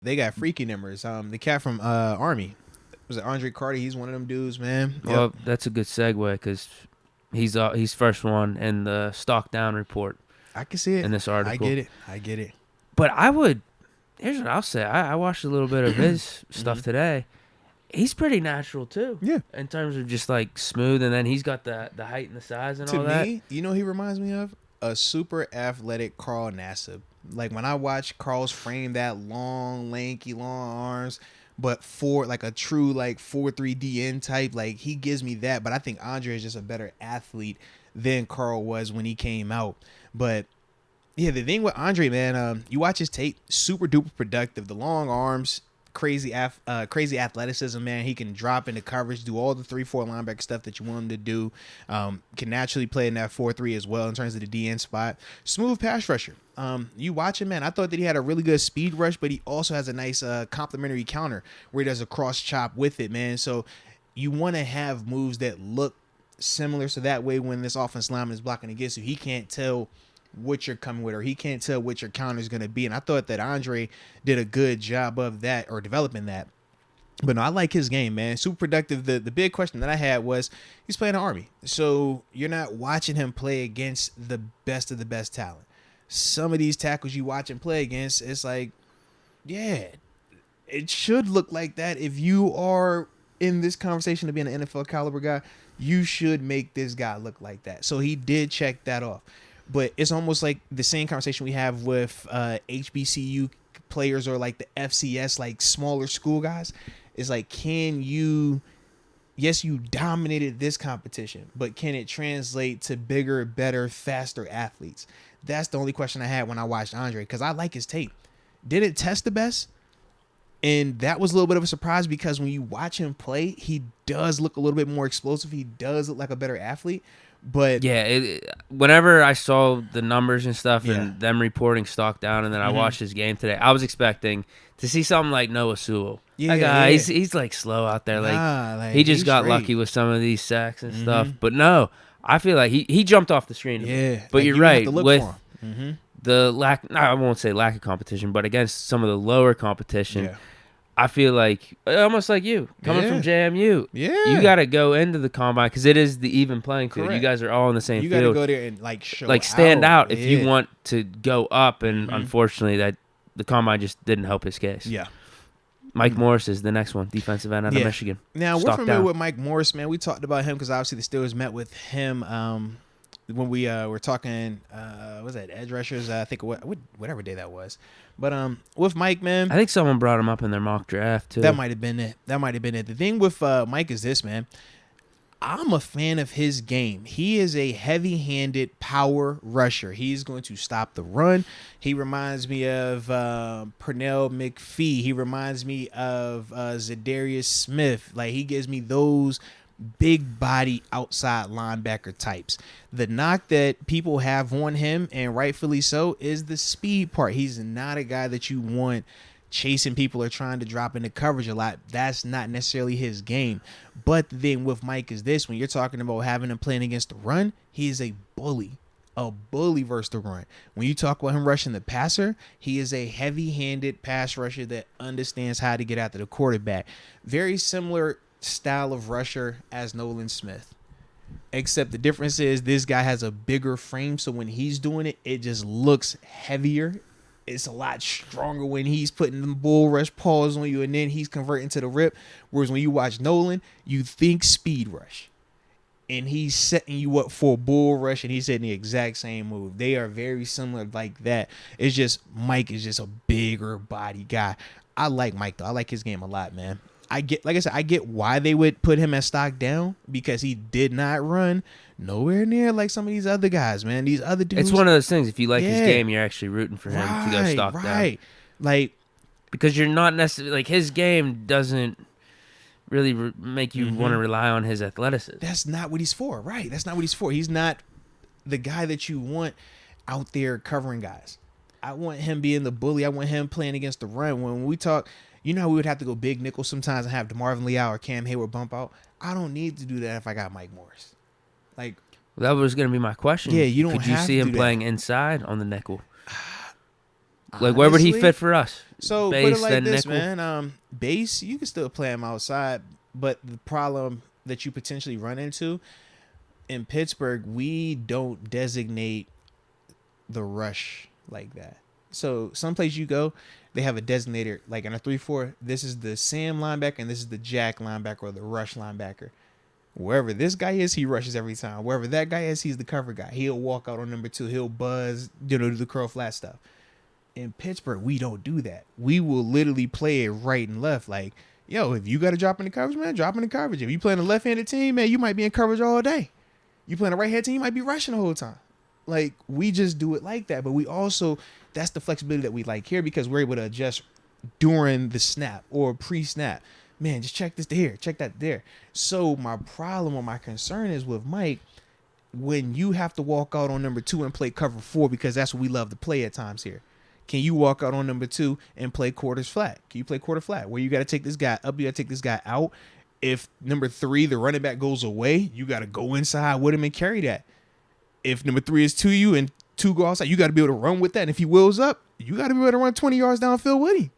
They got freaky numbers. The cat from Army. Was it Andre Carter? He's one of them dudes, man. Yep. Well, that's a good segue because he's first one in the stock down report I can see it. in this I article. get it. I get it. But here's what I'll say. I watched a little bit of his stuff today. He's pretty natural too. Yeah. In terms of just like smooth, and then he's got the height and the size and To all that. me, you know, he reminds me of a super athletic Carl Nassib. Like when I watch Carl's frame, that long, lanky, long arms, but for like a true like 4-3 DN type, like he gives me that. But I think Andre is just a better athlete than Carl was when he came out. But yeah, the thing with Andre, man, you watch his tape, super duper productive. The long arms, crazy athleticism, man. He can drop into coverage, do all the 3-4 linebacker stuff that you want him to do. Can naturally play in that 4-3 as well in terms of the DN spot. Smooth pass rusher. You watch him, man. I thought that he had a really good speed rush, but he also has a nice complementary counter where he does a cross chop with it, man. So you want to have moves that look similar, so that way when this offensive lineman is blocking against you, he can't tell what you're coming with, or he can't tell what your counter is going to be. And I thought that Andre did a good job of that, or developing that. But no, I like his game, man. Super productive. The big question that I had was, he's playing the Army, so you're not watching him play against the best of the best talent. Some of these tackles you watch him play against, it's like, yeah, it should look like that. If you are in this conversation to be an NFL caliber guy, you should make this guy look like that. So he did check that off. But it's almost like the same conversation we have with HBCU players, or like the FCS, like smaller school guys. It's like, can you, yes, you dominated this competition, but can it translate to bigger, better, faster athletes? That's the only question I had when I watched Andre, because I like his tape. Did it test the best? And that was a little bit of a surprise, because when you watch him play, he does look a little bit more explosive. He does look like a better athlete. But yeah, whenever I saw the numbers and stuff, Yeah. and them reporting stock down, and then I watched his game today, I was expecting to see something like Noah Sewell. Yeah, That guy, yeah. he's like slow out there. Like, He just he's got straight. lucky with some of these sacks and stuff. But no, I feel like he jumped off the screen. Yeah, But like, you're you have right to look with for him. the lack. No, I won't say lack of competition, but against some of the lower competition. Yeah. I feel like almost like you coming from JMU. Yeah. You got to go into the combine because it is the even playing field. Correct. You guys are all in the same You got to field. go there and like show, Like stand out if Yeah. you want to go up. And unfortunately, that the combine just didn't help his case. Yeah. Mike Morris is the next one, defensive end out of Michigan. Now we're Stock familiar down. with Mike Morris, man. We talked about him because obviously the Steelers met with him when we were talking. Was that edge rushers? I think whatever day that was. But with Mike, man, I think someone brought him up in their mock draft too. that might have been it. The thing with Mike is this, man. I'm a fan of his game. He is a heavy-handed power rusher. He's going to stop the run. He reminds me of Pernell McPhee. He reminds me of Zadarius Smith. Like, he gives me those big body outside linebacker types. The knock that people have on him, and rightfully so, is the speed part. He's not a guy that you want chasing people or trying to drop into coverage a lot. That's not necessarily his game. But the thing with Mike is this: when you're talking about having him playing against the run, he is a bully versus the run. When you talk about him rushing the passer, he is a heavy-handed pass rusher that understands how to get after the quarterback. Very similar style of rusher as Nolan Smith, except the difference is this guy has a bigger frame, so when he's doing it, it just looks heavier. It's a lot stronger when he's putting them bull rush paws on you and then he's converting to the rip. Whereas when you watch Nolan, you think speed rush, and he's setting you up for a bull rush, and he's setting the exact same move. They are very similar like that. It's just Mike is just a bigger body guy. I like Mike though. I like his game a lot, man. I get why they would put him at stock down, because he did not run nowhere near like some of these other guys, man. These other dudes. It's one of those things. If you like his Yeah. game, you're actually rooting for him to go stock down. Like, Because you're not necessarily like his game doesn't really make you want to rely on his athleticism. that's not what he's for, right? That's not what he's for. He's not the guy that you want out there covering guys. I want him being the bully. I want him playing against the run. When we talk, you know how we would have to go big nickel sometimes and have DeMarvin Leal or Cam Hayward bump out? I don't need to do that if I got Mike Morris. Like, That was going to be my question. Yeah, you don't Could you have see to him do that. playing inside on the nickel? Like, where would he Honestly, fit for us? So Base, put it like then this, nickel? man. Base, you can still play him outside, but the problem that you potentially run into in Pittsburgh, we don't designate the rush like that. So someplace you go, they have a designator, like in a 3-4. This is the Sam linebacker, and this is the Jack linebacker or the rush linebacker. Wherever this guy is, he rushes every time. Wherever that guy is, he's the cover guy. He'll walk out on number 2. He'll buzz, do the curl flat stuff. In Pittsburgh, we don't do that. We will literally play it right and left. Like, yo, if you got to drop in the coverage, man, drop in the coverage. If you playing a left-handed team, man, you might be in coverage all day. You playing a right-handed team, you might be rushing the whole time. Like, we just do it like that. But we also, that's the flexibility that we like here because we're able to adjust during the snap or pre-snap. Man, just check this to here, check that there. So my problem or my concern is with Mike, when you have to walk out on number 2 and play cover 4, because that's what we love to play at times here. Can you walk out on number 2 and play quarters flat? Can you play quarter flat where you got to take this guy up, you got to take this guy out? If number 3, the running back, goes away, you got to go inside with him and carry that. If number 3 is to you and 2 go outside, you got to be able to run with that. And if he wheels up, you got to be able to run 20 yards downfield with him.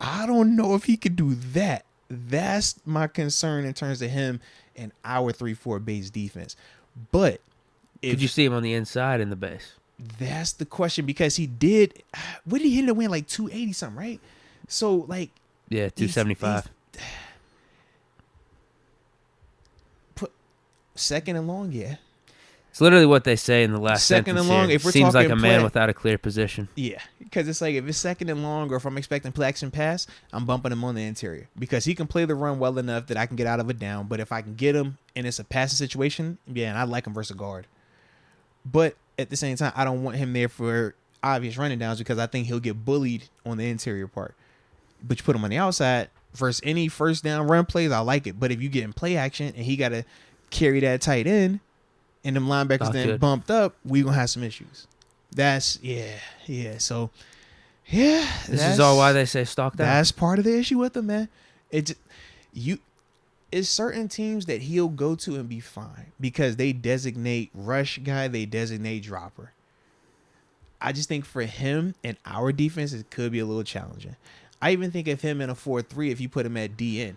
I don't know if he could do that. That's my concern in terms of him and our 3-4 base defense. But if Could you see him on the inside in the base? That's the question, because he did. What did he hit to win? Like 280 something, right? So like, Yeah, 275. Put second and long, yeah. It's literally what they say in the last Second sentence and long, here. if we're Seems like talking a man play- without a clear position. Yeah, because it's like if it's second and long, or if I'm expecting play action pass, I'm bumping him on the interior because he can play the run well enough that I can get out of a down. But if I can get him and it's a passing situation, yeah, and I like him versus a guard. But at the same time, I don't want him there for obvious running downs because I think he'll get bullied on the interior part. But you put him on the outside versus any first down run plays, I like it. But if you get in play action and he got to carry that tight end and them linebackers Not then good. bumped up, we going to have some issues. That's, yeah. So, yeah. This is all why they say stock down. That's part of the issue with him, man. It's certain teams that he'll go to and be fine because they designate rush guy, they designate dropper. I just think for him and our defense, it could be a little challenging. I even think of him in a 4-3 if you put him at DN.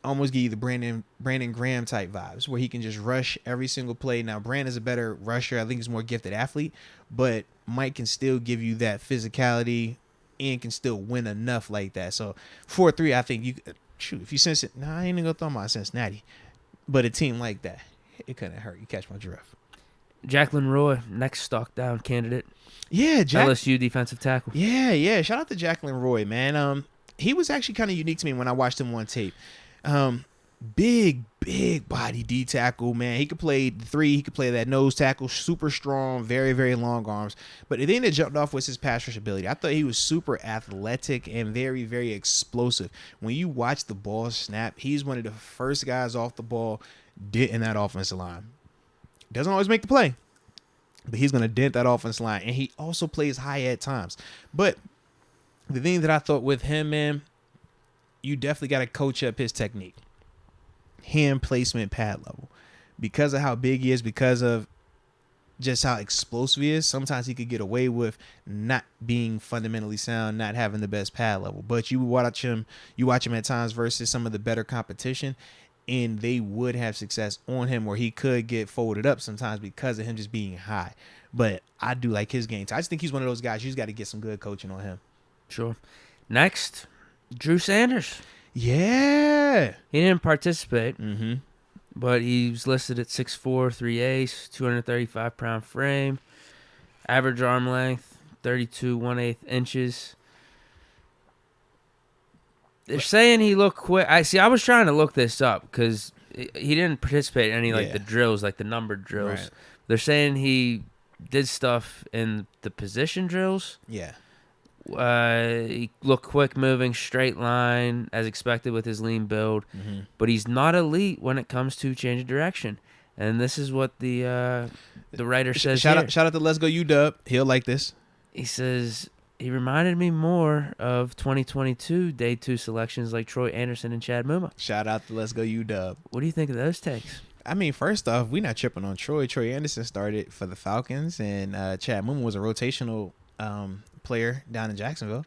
Almost give you the Brandon Graham type vibes where he can just rush every single play. Now, Brandon's a better rusher. I think he's a more gifted athlete, but Mike can still give you that physicality and can still win enough like that. So 4-3, I think you shoot, if you sense it, I ain't even gonna throw my Cincinnati. But a team like that, it couldn't hurt. You catch my drift. Jacqueline Roy, next stock down candidate. Yeah, LSU defensive tackle. Yeah. Shout out to Jacqueline Roy, man. He was actually kind of unique to me when I watched him on tape. Big body D tackle, man. He could play the 3. He could play that nose tackle. Super strong, very, very long arms. But the thing that jumped off was his pass rush ability. I thought he was super athletic and very, very explosive. When you watch the ball snap, he's one of the first guys off the ball in that offensive line. Doesn't always make the play, but he's going to dent that offensive line. And he also plays high at times. But the thing that I thought with him, man, you definitely got to coach up his technique. Hand placement, pad level. Because of how big he is, because of just how explosive he is, sometimes he could get away with not being fundamentally sound, not having the best pad level. But you watch him at times versus some of the better competition, and they would have success on him where he could get folded up sometimes because of him just being high. But I do like his game. I just think he's one of those guys, you just got to get some good coaching on him. Sure. Next, Drew Sanders. Yeah. He didn't participate, Mm-hmm. but he was listed at 6'4", 3/8, 235-pound frame, average arm length, 32 1/8 inches. They're saying he looked quick. I was trying to look this up because he didn't participate in any the drills, like the numbered drills. Right. They're saying he did stuff in the position drills. Yeah. He looked quick moving, straight line, as expected with his lean build. Mm-hmm. But he's not elite when it comes to change of direction. And this is what the writer says Shout here. out to Let's Go UW. He'll like this. He says, he reminded me more of 2022 Day 2 selections like Troy Anderson and Chad Muma. Shout out to Let's Go UW. What do you think of those takes? I mean, first off, we're not tripping on Troy. Troy Anderson started for the Falcons, and Chad Muma was a rotational player down in Jacksonville.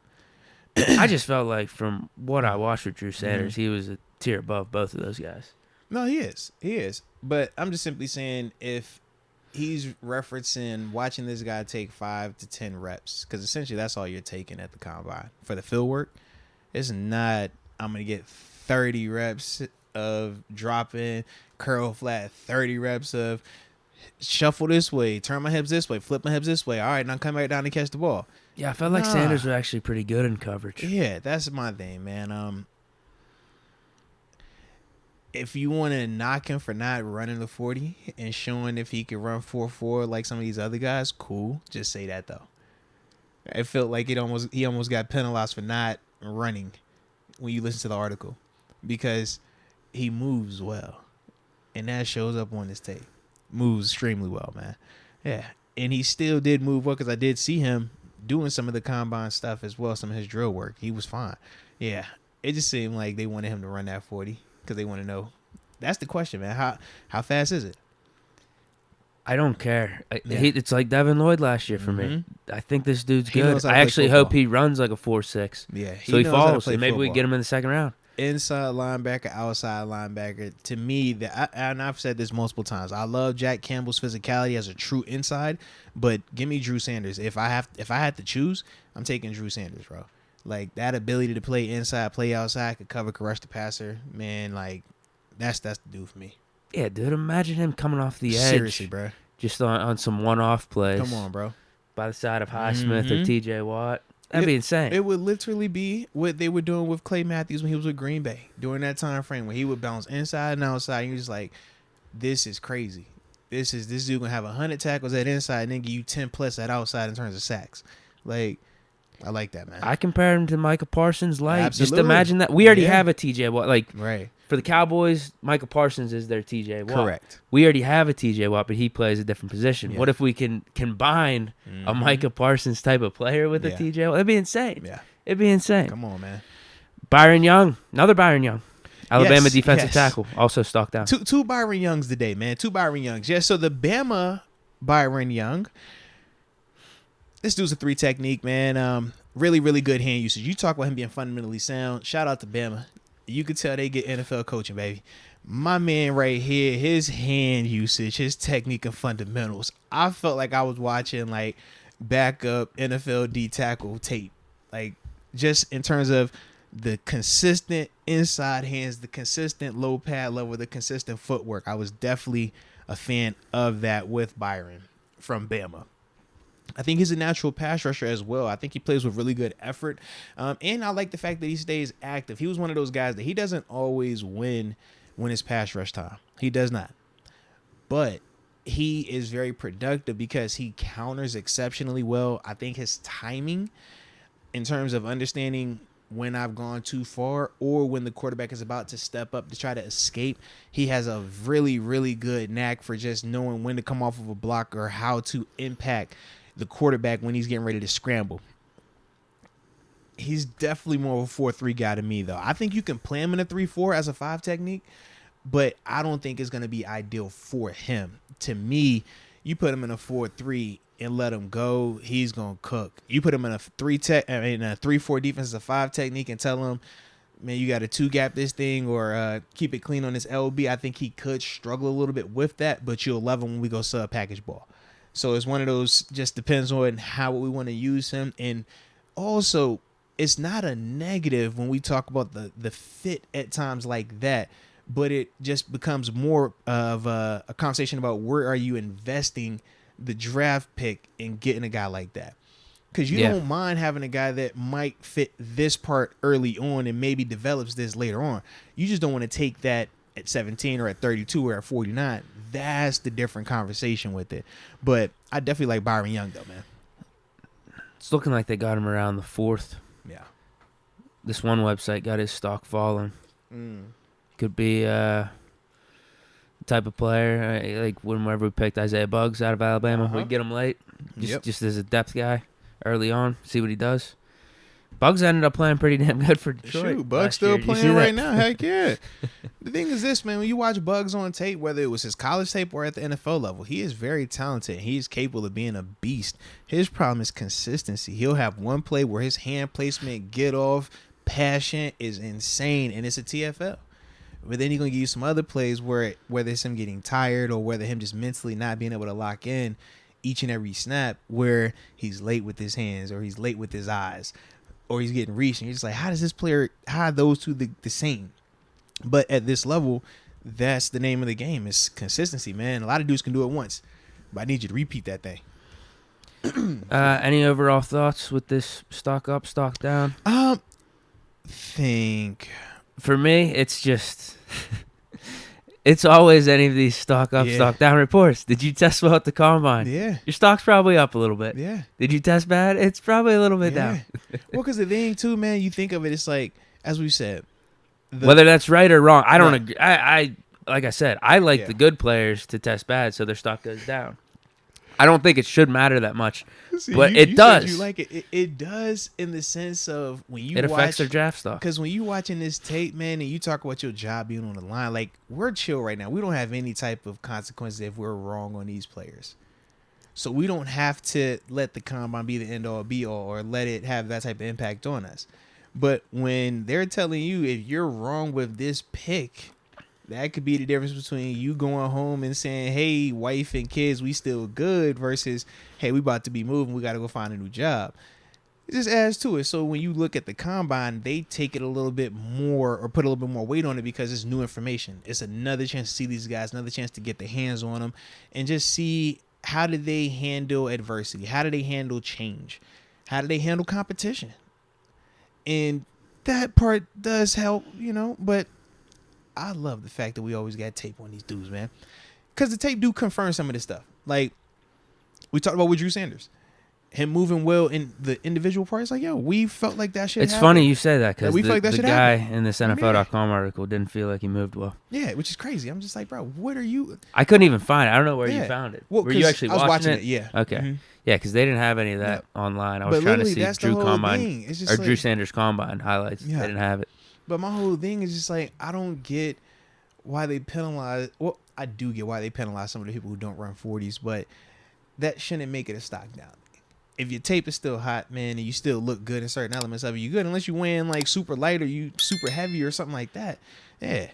I just felt like from what I watched with Drew Sanders, he was a tier above both of those guys. No, he is. He is. But I'm just simply saying if he's referencing watching this guy take 5 to 10 reps, because essentially that's all you're taking at the combine for the field work. It's not, I'm going to get 30 reps of dropping, curl flat, 30 reps of shuffle this way, turn my hips this way, flip my hips this way. All right, now come back down to catch the ball. Yeah, I felt like Sanders was actually pretty good in coverage. Yeah, that's my thing, man. If you want to knock him for not running the 40 and showing if he can run 4.4 like some of these other guys, cool. Just say that, though. It felt like he almost got penalized for not running when you listen to the article because he moves well, and that shows up on this tape. Moves extremely well, man. Yeah, and he still did move well because I did see him doing some of the combine stuff as well, some of his drill work. He was fine. Yeah, it just seemed like they wanted him to run that 40 because they want to know. That's the question, man. How fast is it? I don't care. It's like Devin Lloyd last year for me. I think this dude's good. I actually hope he runs like a 4.6. Yeah, so he falls. And maybe we get him in the second round. Inside linebacker, outside linebacker. To me, and I've said this multiple times, I love Jack Campbell's physicality as a true inside, but give me Drew Sanders. If I had to choose, I'm taking Drew Sanders, bro. Like that ability to play inside, play outside, could cover, could rush the passer, man. Like that's the dude for me. Yeah, dude. Imagine him coming off the edge. Seriously, bro. Just on some one-off plays. Come on, bro. By the side of Highsmith or T.J. Watt. That'd be insane. It would literally be what they were doing with Clay Matthews when he was with Green Bay during that time frame where he would bounce inside and outside. And you're just like, this is crazy. This dude gonna have 100 tackles at inside and then give you 10 plus at outside in terms of sacks. Like, I like that, man. I compare him to Micah Parsons light. Absolutely. Just imagine that. We already have a T.J. Watt. Like, right. For the Cowboys, Micah Parsons is their T.J. Watt. Correct. We already have a T.J. Watt, but he plays a different position. What if we can combine a Micah Parsons type of player with a T.J. Watt? That'd be insane. Yeah. It'd be insane. Come on, man. Byron Young. Another Byron Young. Alabama defensive tackle. Also stalked down. Two Byron Youngs today, man. Two Byron Youngs. Yeah, so the Bama Byron Young, this dude's a 3 technique, man. Really, really good hand usage. You talk about him being fundamentally sound. Shout out to Bama. You could tell they get NFL coaching, baby. My man right here, his hand usage, his technique and fundamentals. I felt like I was watching like backup NFL D tackle tape. Like just in terms of the consistent inside hands, the consistent low pad level, the consistent footwork. I was definitely a fan of that with Byron from Bama. I think he's a natural pass rusher as well. I think he plays with really good effort. And I like the fact that he stays active. He was one of those guys that he doesn't always win when it's pass rush time. He does not. But he is very productive because he counters exceptionally well. I think his timing in terms of understanding when I've gone too far or when the quarterback is about to step up to try to escape, he has a really, really good knack for just knowing when to come off of a block or how to impact the quarterback when he's getting ready to scramble. He's definitely more of a 4-3 guy to me, though. I think you can play him in a 3-4 as a 5 technique, but I don't think it's going to be ideal for him. To me, you put him in a 4-3 and let him go, he's going to cook. You put him in a 3-4 defense as a 5 technique and tell him, man, you got to 2-gap this thing or keep it clean on this LB. I think he could struggle a little bit with that, but you'll love him when we go sub package ball. So it's one of those, just depends on how we want to use him. And also, it's not a negative when we talk about the fit at times like that, but it just becomes more of a conversation about where are you investing the draft pick in getting a guy like that. Because you don't mind having a guy that might fit this part early on and maybe develops this later on. You just don't want to take that at 17 or at 32 or at 49. That's the different conversation with it. But I definitely like Byron Young, though, man. It's looking like they got him around the 4th. Yeah. This one website got his stock falling. Could be a type of player, like whenever we picked Isaiah Buggs out of Alabama, we get him late. Just as a depth guy early on, see what he does. Bugs ended up playing pretty damn good for Detroit. Shoot, Bugs still playing right now. Heck yeah. The thing is this, man, when you watch Bugs on tape, whether it was his college tape or at the NFL level, he is very talented. He is capable of being a beast. His problem is consistency. He'll have one play where his hand placement, get off, passion is insane, and it's a TFL. But then he's going to give you some other plays where whether it's him getting tired or whether him just mentally not being able to lock in each and every snap, where he's late with his hands or he's late with his eyes or he's getting reached. And you're just like, how are those two the same? But at this level, that's the name of the game. It's consistency, man. A lot of dudes can do it once, but I need you to repeat that thing. Any overall thoughts with this stock up, stock down? For me, it's just it's always any of these stock up, stock down reports. Did you test well at the combine? Yeah. Your stock's probably up a little bit. Yeah. Did you test bad? It's probably a little bit down. Well, because the thing too, man, you think of it, it's like, as we said, whether that's right or wrong, I don't agree. I like I said, I like the good players to test bad, so their stock goes down. I don't think it should matter that much, but it does. You like it. It does in the sense of when you it affects their draft stock. Because when you watching this tape, man, and you talk about your job being on the line, like, we're chill right now. We don't have any type of consequences if we're wrong on these players. So we don't have to let the combine be the end all be all or let it have that type of impact on us. But when they're telling you if you're wrong with this pick, that could be the difference between you going home and saying, hey, wife and kids, we still good, versus, hey, we about to be moving, we got to go find a new job. It just adds to it. So when you look at the combine, they take it a little bit more or put a little bit more weight on it because it's new information. It's another chance to see these guys, another chance to get their hands on them and just see how do they handle adversity? How do they handle change? How do they handle competition? And that part does help, but I love the fact that we always got tape on these dudes, man. Because the tape do confirm some of this stuff. Like, we talked about with Drew Sanders. Him moving well in the individual parts. Like, yo, we felt like that shit It's funny you say that because the guy in this NFL.com article didn't feel like he moved well. Yeah, which is crazy. I'm just like, bro, what are you... I couldn't even find it. I don't know where you found it. Well, were you actually watching it? Yeah. Okay. Mm-hmm. Yeah, because they didn't have any of that online. I was trying to see Drew Combine or like, Drew Sanders Combine highlights. Yeah. They didn't have it. But my whole thing is just like, I don't get why they penalize... Well, I do get why they penalize some of the people who don't run 40s, but that shouldn't make it a stock down. If your tape is still hot, man, and you still look good in certain elements of it, you good. Unless you weigh in like super light or you super heavy or something like that. Yeah.